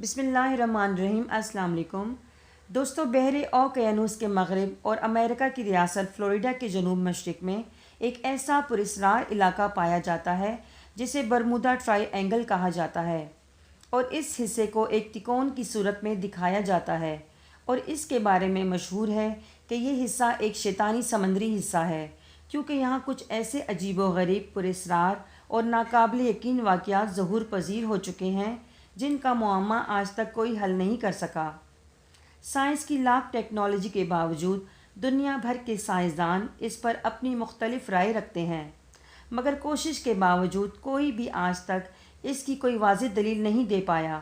بسم اللہ الرحمن الرحیم۔ السلام علیکم دوستو، بحر اوقیانوس کے مغرب اور امریکہ کی ریاست فلوریڈا کے جنوب مشرق میں ایک ایسا پراسرار علاقہ پایا جاتا ہے جسے برمودا ٹرائی اینگل کہا جاتا ہے، اور اس حصے کو ایک تکون کی صورت میں دکھایا جاتا ہے، اور اس کے بارے میں مشہور ہے کہ یہ حصہ ایک شیطانی سمندری حصہ ہے، کیونکہ یہاں کچھ ایسے عجیب و غریب پراسرار اور ناقابل یقین واقعات ظہور پذیر ہو چکے ہیں جن کا معمہ آج تک کوئی حل نہیں کر سکا۔ سائنس کی لاکھ ٹیکنالوجی کے باوجود دنیا بھر کے سائنسدان اس پر اپنی مختلف رائے رکھتے ہیں، مگر کوشش کے باوجود کوئی بھی آج تک اس کی کوئی واضح دلیل نہیں دے پایا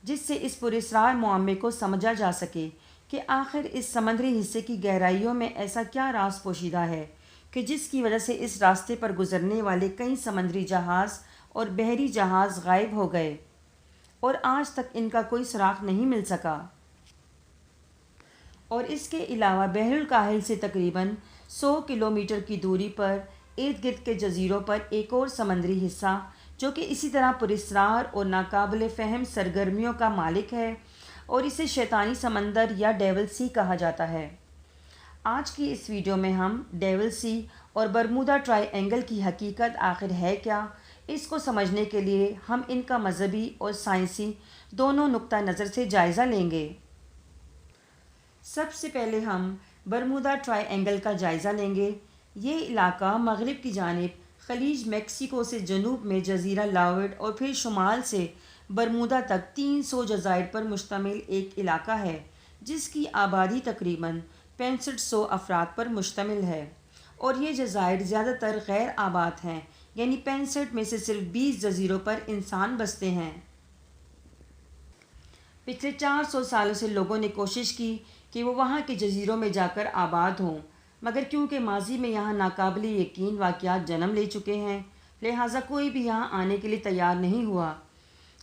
جس سے اس پراسرار معمے کو سمجھا جا سکے کہ آخر اس سمندری حصے کی گہرائیوں میں ایسا کیا راز پوشیدہ ہے کہ جس کی وجہ سے اس راستے پر گزرنے والے کئی سمندری جہاز اور بحری جہاز غائب ہو گئے اور آج تک ان کا کوئی سراغ نہیں مل سکا۔ اور اس کے علاوہ بحر الکاہل سے تقریباً 100 کلومیٹر کی دوری پر ارد گرد کے جزیروں پر ایک اور سمندری حصہ جو کہ اسی طرح پراسرار اور ناقابل فہم سرگرمیوں کا مالک ہے، اور اسے شیطانی سمندر یا ڈیول سی کہا جاتا ہے۔ آج کی اس ویڈیو میں ہم ڈیول سی اور برمودا ٹرائی اینگل کی حقیقت آخر ہے کیا، اس کو سمجھنے کے لیے ہم ان کا مذہبی اور سائنسی دونوں نقطہ نظر سے جائزہ لیں گے۔ سب سے پہلے ہم برمودا ٹرائی اینگل کا جائزہ لیں گے۔ یہ علاقہ مغرب کی جانب خلیج میکسیکو سے جنوب میں جزیرہ لاؤڈ اور پھر شمال سے برمودا تک 300 جزائر پر مشتمل ایک علاقہ ہے جس کی آبادی تقریباً 6500 افراد پر مشتمل ہے، اور یہ جزائر زیادہ تر غیر آباد ہیں، یعنی 65 میں سے صرف 20 جزیروں پر انسان بستے ہیں۔ پچھلے 400 سالوں سے لوگوں نے کوشش کی کہ وہ وہاں کے جزیروں میں جا کر آباد ہوں، مگر کیونکہ ماضی میں یہاں ناقابل یقین واقعات جنم لے چکے ہیں، لہٰذا کوئی بھی یہاں آنے کے لیے تیار نہیں ہوا۔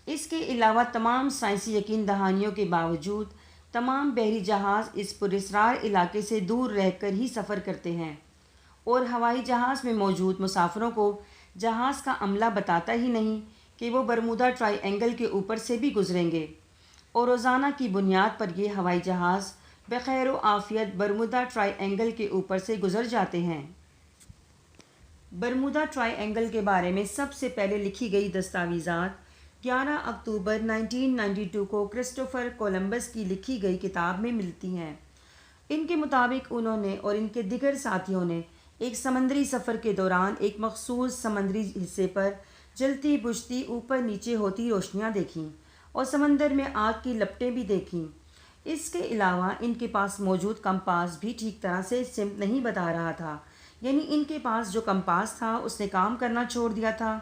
اس کے علاوہ تمام سائنسی یقین دہانیوں کے باوجود تمام بحری جہاز اس پراسرار علاقے سے دور رہ کر ہی سفر کرتے ہیں، اور ہوائی جہاز میں موجود مسافروں کو جہاز کا عملہ بتاتا ہی نہیں کہ وہ برمودا ٹرائی اینگل کے اوپر سے بھی گزریں گے، اور روزانہ کی بنیاد پر یہ ہوائی جہاز بخیر و عافیت برمودا ٹرائی اینگل کے اوپر سے گزر جاتے ہیں۔ برمودا ٹرائی اینگل کے بارے میں سب سے پہلے لکھی گئی دستاویزات 11 اکتوبر 1992 کو کرسٹوفر کولمبس کی لکھی گئی کتاب میں ملتی ہیں۔ ان کے مطابق انہوں نے اور ان کے دیگر ساتھیوں نے ایک سمندری سفر کے دوران ایک مخصوص سمندری حصے پر جلتی بجھتی اوپر نیچے ہوتی روشنیاں دیکھیں اور سمندر میں آگ کی لپٹیں بھی دیکھیں۔ اس کے علاوہ ان کے پاس موجود کمپاس بھی ٹھیک طرح سے سمت نہیں بتا رہا تھا، یعنی ان کے پاس جو کمپاس تھا اس نے کام کرنا چھوڑ دیا تھا۔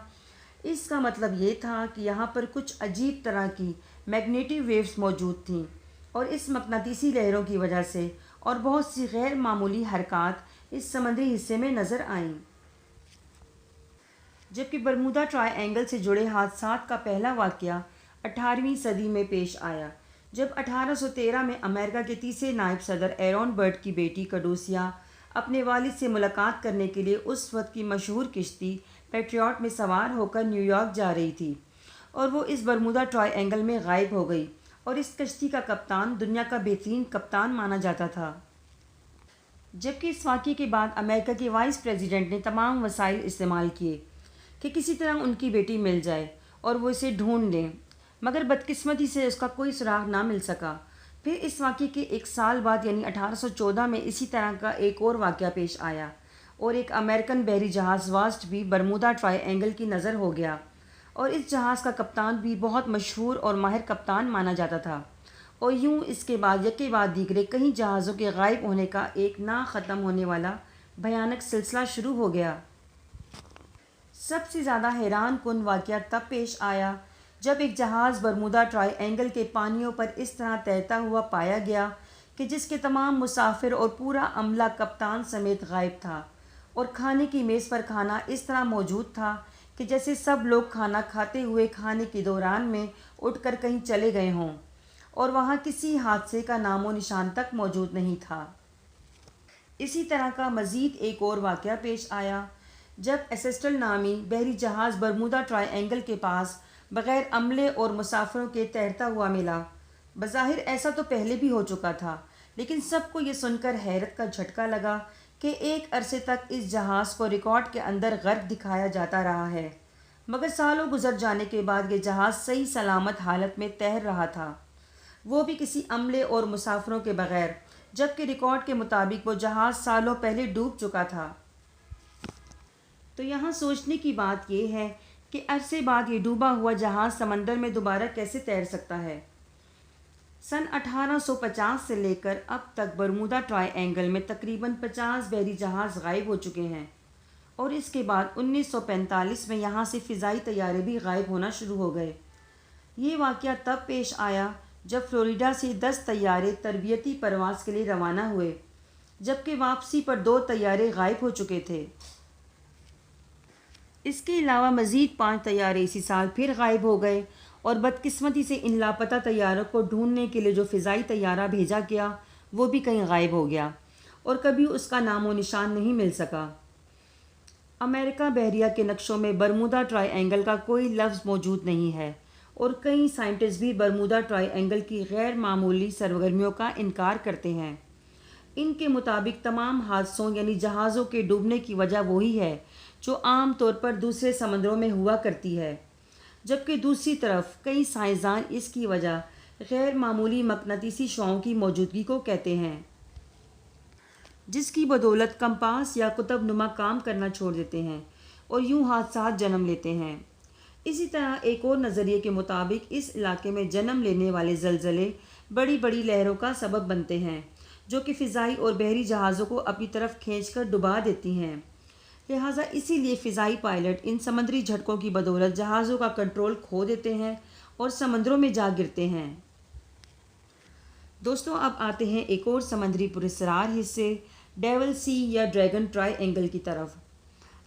اس کا مطلب یہ تھا کہ یہاں پر کچھ عجیب طرح کی میگنیٹک ویوز موجود تھیں، اور اس مقناطیسی لہروں کی وجہ سے اور بہت سی غیر معمولی حرکات اس سمندری حصے میں نظر آئیں۔ جبکہ برمودا ٹرائی اینگل سے جڑے حادثات کا پہلا واقعہ 18ویں صدی میں پیش آیا، جب 1813 میں امریکہ کے تیسرے نائب صدر ایرون برٹ کی بیٹی کڈوسیا اپنے والد سے ملاقات کرنے کے لیے اس وقت کی مشہور کشتی پیٹریاٹ میں سوار ہو کر نیو یارک جا رہی تھی، اور وہ اس برمودا ٹرائی اینگل میں غائب ہو گئی، اور اس کشتی کا کپتان دنیا کا بہترین کپتان مانا جاتا تھا۔ جبکہ اس واقعے کے بعد امریکہ کے وائس پریزیڈنٹ نے تمام وسائل استعمال کیے کہ کسی طرح ان کی بیٹی مل جائے اور وہ اسے ڈھونڈ لیں، مگر بدقسمتی سے اس کا کوئی سراغ نہ مل سکا۔ پھر اس واقعے کے ایک سال بعد یعنی 1814 میں اسی طرح کا ایک اور واقعہ پیش آیا، اور ایک امریکن بحری جہاز واسٹ بھی برمودا ٹرائی اینگل کی نظر ہو گیا، اور اس جہاز کا کپتان بھی بہت مشہور اور ماہر کپتان مانا جاتا تھا، اور یوں اس کے بعد یکے بعد دیگرے کئی جہازوں کے غائب ہونے کا ایک نہ ختم ہونے والا بھیانک سلسلہ شروع ہو گیا۔ سب سے زیادہ حیران کن واقعہ تب پیش آیا جب ایک جہاز برمودا ٹرائی اینگل کے پانیوں پر اس طرح تیرتا ہوا پایا گیا کہ جس کے تمام مسافر اور پورا عملہ کپتان سمیت غائب تھا، اور کھانے کی میز پر کھانا اس طرح موجود تھا کہ جیسے سب لوگ کھانا کھاتے ہوئے کھانے کے دوران میں اٹھ کر کہیں چلے گئے ہوں، اور وہاں کسی حادثے کا نام و نشان تک موجود نہیں تھا۔ اسی طرح کا مزید ایک اور واقعہ پیش آیا جب ایسسٹل نامی بحری جہاز برمودا ٹرائی اینگل کے پاس بغیر عملے اور مسافروں کے تیرتا ہوا ملا۔ بظاہر ایسا تو پہلے بھی ہو چکا تھا، لیکن سب کو یہ سن کر حیرت کا جھٹکا لگا کہ ایک عرصے تک اس جہاز کو ریکارڈ کے اندر غرق دکھایا جاتا رہا ہے، مگر سالوں گزر جانے کے بعد یہ جہاز صحیح سلامت حالت میں تیر رہا تھا، وہ بھی کسی عملے اور مسافروں کے بغیر، جبکہ ریکارڈ کے مطابق وہ جہاز سالوں پہلے ڈوب چکا تھا۔ تو یہاں سوچنے کی بات یہ ہے کہ عرصے بعد یہ ڈوبا ہوا جہاز سمندر میں دوبارہ کیسے تیر سکتا ہے۔ سن 1850 سے لے کر اب تک برمودا ٹرائی اینگل میں تقریباً 50 بحری جہاز غائب ہو چکے ہیں، اور اس کے بعد 1945 میں یہاں سے فضائی طیارے بھی غائب ہونا شروع ہو گئے۔ یہ واقعہ تب پیش آیا جب فلوریڈا سے 10 طیارے تربیتی پرواز کے لیے روانہ ہوئے، جبکہ واپسی پر 2 طیارے غائب ہو چکے تھے۔ اس کے علاوہ مزید 5 طیارے اسی سال پھر غائب ہو گئے، اور بدقسمتی سے ان لاپتہ طیاروں کو ڈھونڈنے کے لیے جو فضائی طیارہ بھیجا گیا وہ بھی کہیں غائب ہو گیا، اور کبھی اس کا نام و نشان نہیں مل سکا۔ امریکہ بحریہ کے نقشوں میں برمودا ٹرائی اینگل کا کوئی لفظ موجود نہیں ہے، اور کئی سائنٹسٹ بھی برمودا ٹرائی اینگل کی غیر معمولی سرگرمیوں کا انکار کرتے ہیں۔ ان کے مطابق تمام حادثوں یعنی جہازوں کے ڈوبنے کی وجہ وہی ہے جو عام طور پر دوسرے سمندروں میں ہوا کرتی ہے، جبکہ دوسری طرف کئی سائنسدان اس کی وجہ غیر معمولی مقناطیسی شعاعوں کی موجودگی کو کہتے ہیں، جس کی بدولت کمپاس یا قطب نما کام کرنا چھوڑ دیتے ہیں اور یوں حادثات جنم لیتے ہیں۔ اسی طرح ایک اور نظریے کے مطابق اس علاقے میں جنم لینے والے زلزلے بڑی بڑی لہروں کا سبب بنتے ہیں، جو کہ فضائی اور بحری جہازوں کو اپنی طرف کھینچ کر ڈبا دیتی ہیں۔ لہٰذا اسی لیے فضائی پائلٹ ان سمندری جھٹکوں کی بدولت جہازوں کا کنٹرول کھو دیتے ہیں اور سمندروں میں جا گرتے ہیں۔ دوستوں، اب آتے ہیں ایک اور سمندری پراسرار حصے ڈیول سی یا ڈریگن ٹرائی اینگل کی طرف۔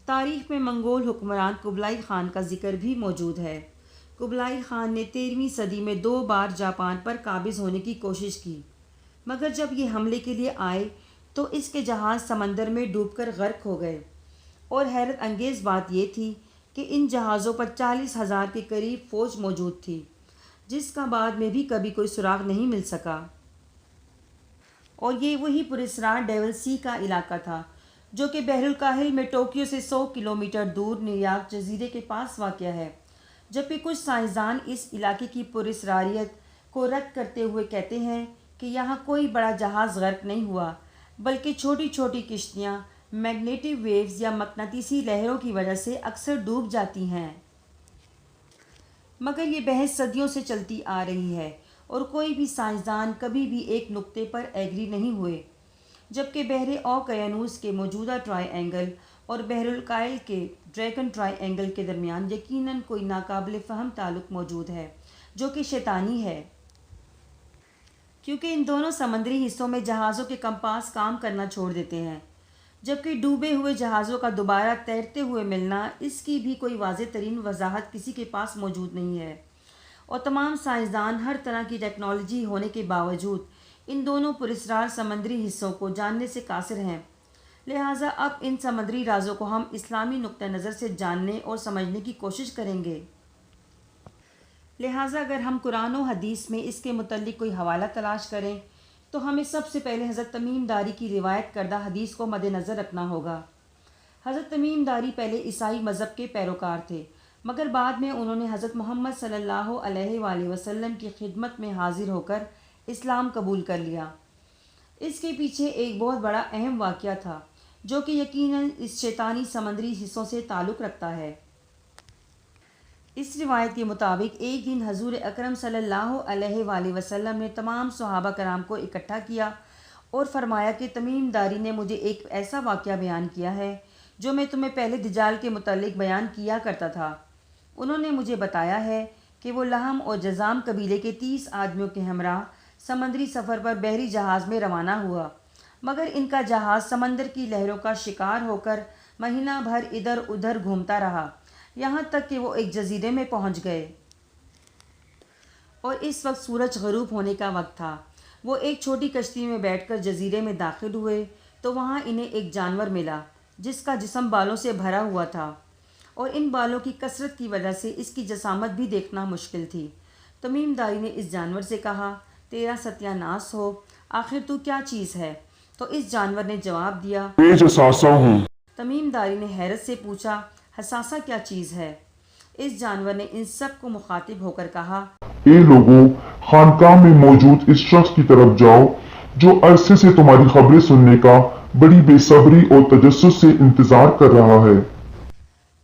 تاریخ میں منگول حکمران قبلائی خان کا ذکر بھی موجود ہے۔ قبلائی خان نے 13ویں صدی میں 2 بار جاپان پر قابض ہونے کی کوشش کی، مگر جب یہ حملے کے لیے آئے تو اس کے جہاز سمندر میں ڈوب کر غرق ہو گئے، اور حیرت انگیز بات یہ تھی کہ ان جہازوں پر 40,000 کے قریب فوج موجود تھی، جس کا بعد میں بھی کبھی کوئی سراغ نہیں مل سکا۔ اور یہ وہی پراسرار ڈیول سی کا علاقہ تھا جو کہ بحر الکاہل میں ٹوکیو سے 100 کلومیٹر دور نیویارک جزیرے کے پاس واقع ہے، جبکہ کچھ سائنسدان اس علاقے کی پراسراریت کو رد کرتے ہوئے کہتے ہیں کہ یہاں کوئی بڑا جہاز غرق نہیں ہوا، بلکہ چھوٹی چھوٹی کشتیاں میگنیٹک ویوز یا مقناطیسی لہروں کی وجہ سے اکثر ڈوب جاتی ہیں۔ مگر یہ بحث صدیوں سے چلتی آ رہی ہے، اور کوئی بھی سائنسدان کبھی بھی ایک نقطے پر ایگری نہیں ہوئے، جبکہ بحر اوقیانوس کے موجودہ ٹرائی اینگل اور بحر الکاہل کے ڈریگن ٹرائی اینگل کے درمیان یقیناً کوئی ناقابل فہم تعلق موجود ہے جو کہ شیطانی ہے، کیونکہ ان دونوں سمندری حصوں میں جہازوں کے کمپاس کام کرنا چھوڑ دیتے ہیں، جبکہ ڈوبے ہوئے جہازوں کا دوبارہ تیرتے ہوئے ملنا، اس کی بھی کوئی واضح ترین وضاحت کسی کے پاس موجود نہیں ہے، اور تمام سائنسدان ہر طرح کی ٹیکنالوجی ہونے کے باوجود ان دونوں پراسرار سمندری حصوں کو جاننے سے قاصر ہیں۔ لہٰذا اب ان سمندری رازوں کو ہم اسلامی نقطہ نظر سے جاننے اور سمجھنے کی کوشش کریں گے۔ لہٰذا اگر ہم قرآن و حدیث میں اس کے متعلق کوئی حوالہ تلاش کریں تو ہمیں سب سے پہلے حضرت تمیم داری کی روایت کردہ حدیث کو مد نظر رکھنا ہوگا۔ حضرت تمیم داری پہلے عیسائی مذہب کے پیروکار تھے، مگر بعد میں انہوں نے حضرت محمد صلی اللہ علیہ وآلہ وسلم کی خدمت میں حاضر ہو کر اسلام قبول کر لیا۔ اس کے پیچھے ایک بہت بڑا اہم واقعہ تھا جو کہ یقیناً اس شیطانی سمندری حصوں سے تعلق رکھتا ہے۔ اس روایت کے مطابق ایک دن حضور اکرم صلی اللہ علیہ وآلہ وسلم نے تمام صحابہ کرام کو اکٹھا کیا اور فرمایا کہ تمیم داری نے مجھے ایک ایسا واقعہ بیان کیا ہے جو میں تمہیں پہلے دجال کے متعلق بیان کیا کرتا تھا۔ انہوں نے مجھے بتایا ہے کہ وہ لہم اور جذام قبیلے کے 30 آدمیوں کے ہمراہ سمندری سفر پر بحری جہاز میں روانہ ہوا، مگر ان کا جہاز سمندر کی لہروں کا شکار ہو کر مہینہ بھر ادھر ادھر گھومتا رہا، یہاں تک کہ وہ ایک جزیرے میں پہنچ گئے، اور اس وقت سورج غروب ہونے کا وقت تھا۔ وہ ایک چھوٹی کشتی میں بیٹھ کر جزیرے میں داخل ہوئے تو وہاں انہیں ایک جانور ملا جس کا جسم بالوں سے بھرا ہوا تھا، اور ان بالوں کی کثرت کی وجہ سے اس کی جسامت بھی دیکھنا مشکل تھی۔ تمیم داری نے اس جانور سے کہا، تیرا ستیہ ناس ہو، آخر تو کیا چیز ہے؟ تو اس جانور نے جواب دیا، میں جساسا ہوں۔ تمیم داری نے حیرت سے پوچھا، حساسہ کیا چیز ہے؟ اس جانور نے ان سب کو مخاطب ہو کر کہا، اے لوگوں، خانقاہ میں موجود اس شخص کی طرف جاؤ جو عرصے سے تمہاری خبریں سننے کا بڑی بے صبری اور تجسس سے انتظار کر رہا ہے۔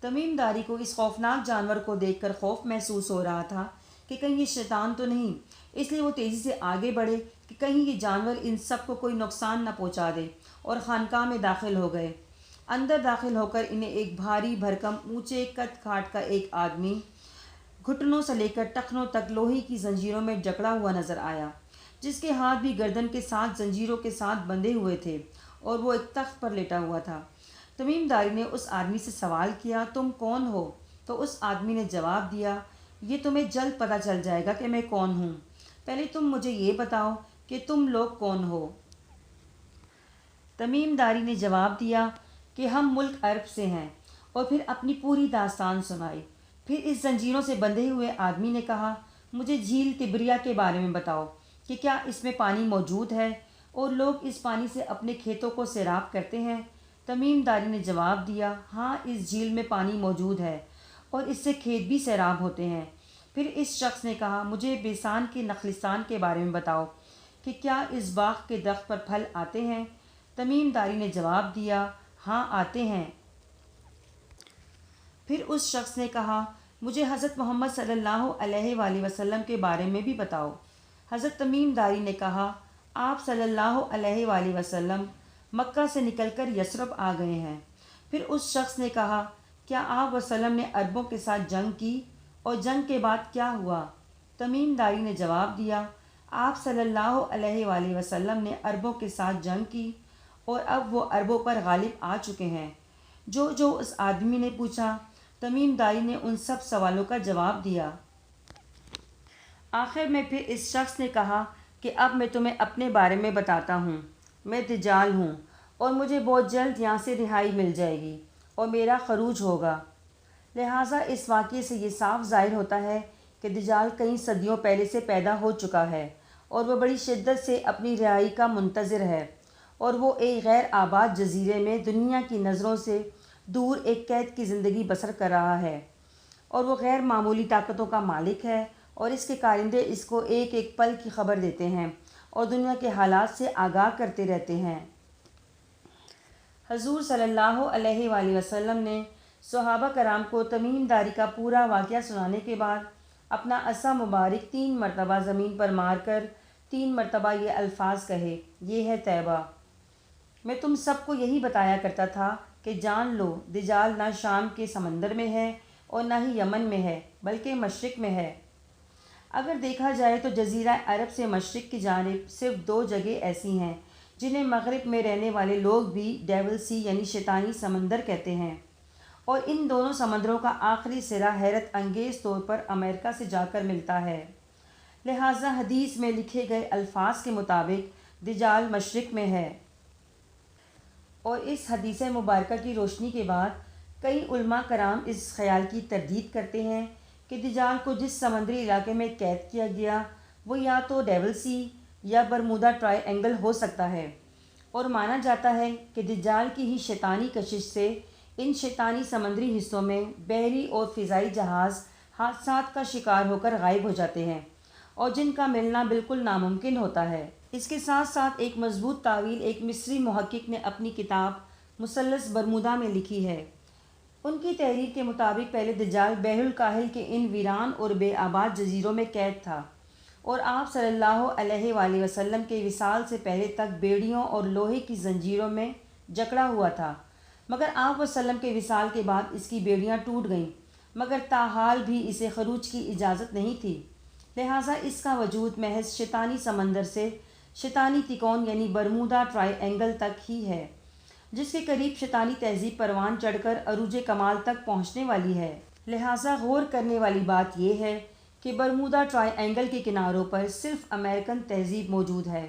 تمیم داری کو اس خوفناک جانور کو دیکھ کر خوف محسوس ہو رہا تھا کہ کہیں یہ شیطان تو نہیں، اس لیے وہ تیزی سے آگے بڑھے کہ کہیں یہ جانور ان سب کو کوئی نقصان نہ پہنچا دے، اور خانقاہ میں داخل ہو گئے۔ اندر داخل ہو کر انہیں ایک بھاری بھرکم اونچے قد کھاٹ کا ایک آدمی گھٹنوں سے لے کر ٹخنوں تک لوہے کی زنجیروں میں جکڑا ہوا نظر آیا، جس کے ہاتھ بھی گردن کے ساتھ زنجیروں کے ساتھ بندھے ہوئے تھے، اور وہ ایک تخت پر لیٹا ہوا تھا۔ تمیم داری نے اس آدمی سے سوال کیا، تم کون ہو؟ تو اس آدمی نے جواب دیا، یہ تمہیں جلد پتہ چل جائے گا کہ میں کون ہوں، پہلے تم مجھے یہ بتاؤ کہ تم لوگ کون ہو۔ تمیم داری نے جواب دیا کہ ہم ملک عرب سے ہیں، اور پھر اپنی پوری داستان سنائی۔ پھر اس زنجیروں سے بندھے ہوئے آدمی نے کہا، مجھے جھیل تبریا کے بارے میں بتاؤ کہ کیا اس میں پانی موجود ہے اور لوگ اس پانی سے اپنے کھیتوں کو سیراب کرتے ہیں؟ تمیم داری نے جواب دیا، ہاں، اس جھیل میں پانی موجود ہے اور اس سے کھیت بھی سیراب ہوتے ہیں۔ پھر اس شخص نے کہا، مجھے بیسان کے نخلستان کے بارے میں بتاؤ کہ کیا اس باغ کے درخت پر پھل آتے ہیں؟ تمیم داری نے جواب دیا، ہاں، آتے ہیں۔ پھر اس شخص نے کہا، مجھے حضرت محمد صلی اللہ علیہ وآلہ وسلم کے بارے میں بھی بتاؤ۔ حضرت تمیم داری نے کہا، آپ صلی اللہ علیہ وآلہ وسلم مکہ سے نکل کر یثرب آ گئے ہیں۔ پھر اس شخص نے کہا، کیا آپ وسلم نے عربوں کے ساتھ جنگ کی اور جنگ کے بعد کیا ہوا؟ تمیم داری نے جواب دیا، آپ صلی اللہ علیہ وآلہ وسلم نے عربوں کے ساتھ جنگ کی اور اب وہ عربوں پر غالب آ چکے ہیں۔ جو اس آدمی نے پوچھا، تمیم داری نے ان سب سوالوں کا جواب دیا۔ آخر میں پھر اس شخص نے کہا کہ اب میں تمہیں اپنے بارے میں بتاتا ہوں۔ میں دجال ہوں اور مجھے بہت جلد یہاں سے رہائی مل جائے گی اور میرا خروج ہوگا۔ لہٰذا اس واقعے سے یہ صاف ظاہر ہوتا ہے کہ دجال کئی صدیوں پہلے سے پیدا ہو چکا ہے اور وہ بڑی شدت سے اپنی رہائی کا منتظر ہے، اور وہ ایک غیر آباد جزیرے میں دنیا کی نظروں سے دور ایک قید کی زندگی بسر کر رہا ہے، اور وہ غیر معمولی طاقتوں کا مالک ہے، اور اس کے کارندے اس کو ایک ایک پل کی خبر دیتے ہیں اور دنیا کے حالات سے آگاہ کرتے رہتے ہیں۔ حضور صلی اللہ علیہ وآلہ وسلم نے صحابہ کرام کو تمیم داری کا پورا واقعہ سنانے کے بعد اپنا عصا مبارک 3 مرتبہ زمین پر مار کر 3 مرتبہ یہ الفاظ کہے، یہ ہے طیبہ، میں تم سب کو یہی بتایا کرتا تھا کہ جان لو، دجال نہ شام کے سمندر میں ہے اور نہ ہی یمن میں ہے بلکہ مشرق میں ہے۔ اگر دیکھا جائے تو جزیرہ عرب سے مشرق کی جانب صرف 2 جگہ ایسی ہیں جنہیں مغرب میں رہنے والے لوگ بھی ڈیول سی یعنی شیطانی سمندر کہتے ہیں، اور ان دونوں سمندروں کا آخری سرا حیرت انگیز طور پر امریکہ سے جا کر ملتا ہے۔ لہٰذا حدیث میں لکھے گئے الفاظ کے مطابق دجال مشرق میں ہے، اور اس حدیث مبارکہ کی روشنی کے بعد کئی علماء کرام اس خیال کی تردید کرتے ہیں کہ دجال کو جس سمندری علاقے میں قید کیا گیا وہ یا تو ڈیول سی یا برمودا ٹرائی اینگل ہو سکتا ہے، اور مانا جاتا ہے کہ دجال کی ہی شیطانی کشش سے ان شیطانی سمندری حصوں میں بحری اور فضائی جہاز حادثات کا شکار ہو کر غائب ہو جاتے ہیں، اور جن کا ملنا بالکل ناممکن ہوتا ہے۔ اس کے ساتھ ساتھ ایک مضبوط تعویل ایک مصری محقق نے اپنی کتاب مثلث برمودا میں لکھی ہے۔ ان کی تحریر کے مطابق پہلے دجال بحر الکاہل کے ان ویران اور بے آباد جزیروں میں قید تھا، اور آپ صلی اللہ علیہ وآلہ وسلم کے وصال سے پہلے تک بیڑیوں اور لوہے کی زنجیروں میں جکڑا ہوا تھا، مگر آپ وسلم کے وصال کے بعد اس کی بیڑیاں ٹوٹ گئیں، مگر تاحال بھی اسے خروج کی اجازت نہیں تھی۔ لہٰذا اس کا وجود محض شیطانی سمندر سے شیطانی تکون یعنی برمودا ٹرائی اینگل تک ہی ہے، جس کے قریب شیطانی تہذیب پروان چڑھ کر عروج کمال تک پہنچنے والی ہے۔ لہٰذا غور کرنے والی بات یہ ہے کہ برمودا ٹرائی اینگل کے کناروں پر صرف امریکن تہذیب موجود ہے،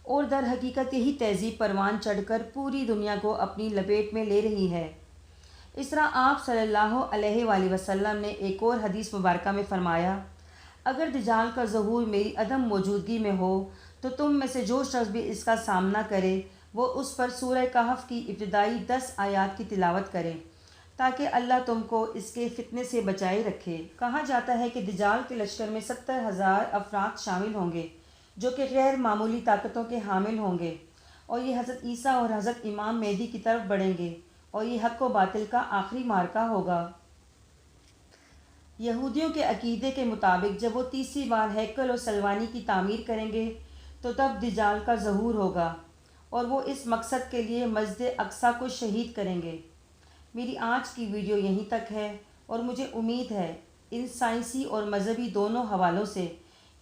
اور در حقیقت یہی تہذیب پروان چڑھ کر پوری دنیا کو اپنی لپیٹ میں لے رہی ہے۔ اس طرح آپ صلی اللہ علیہ وآلہ وسلم نے ایک اور حدیث مبارکہ میں فرمایا، اگر دجال کا ظہور میری عدم موجودگی میں ہو تو تم میں سے جو شخص بھی اس کا سامنا کرے وہ اس پر سورہ کہف کی ابتدائی 10 آیات کی تلاوت کرے تاکہ اللہ تم کو اس کے فتنے سے بچائے رکھے۔ کہا جاتا ہے کہ دجال کے لشکر میں 70,000 افراد شامل ہوں گے جو کہ غیر معمولی طاقتوں کے حامل ہوں گے، اور یہ حضرت عیسیٰ اور حضرت امام مہدی کی طرف بڑھیں گے، اور یہ حق و باطل کا آخری معرکہ ہوگا۔ یہودیوں کے عقیدے کے مطابق جب وہ تیسری بار ہیکل اور سلوانی کی تعمیر کریں گے تو تب دجال کا ظہور ہوگا، اور وہ اس مقصد کے لیے مسجد اقصیٰ کو شہید کریں گے۔ میری آج کی ویڈیو یہیں تک ہے، اور مجھے امید ہے ان سائنسی اور مذہبی دونوں حوالوں سے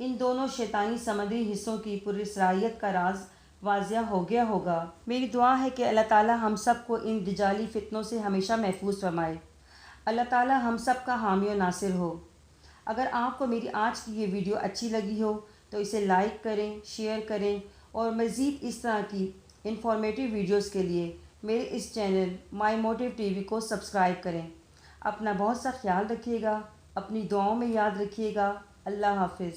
ان دونوں شیطانی سمندری حصوں کی پراسرائیت کا راز واضح ہو گیا ہوگا۔ میری دعا ہے کہ اللہ تعالی ہم سب کو ان دجالی فتنوں سے ہمیشہ محفوظ فرمائے۔ اللہ تعالی ہم سب کا حامی و ناصر ہو۔ اگر آپ کو میری آج کی یہ ویڈیو اچھی لگی ہو تو اسے لائک کریں، شیئر کریں، اور مزید اس طرح کی انفارمیٹیو ویڈیوز کے لیے میرے اس چینل مائی موٹیو ٹی وی کو سبسکرائب کریں۔ اپنا بہت سا خیال رکھیے گا، اپنی دعاؤں میں یاد رکھیے گا۔ اللہ حافظ۔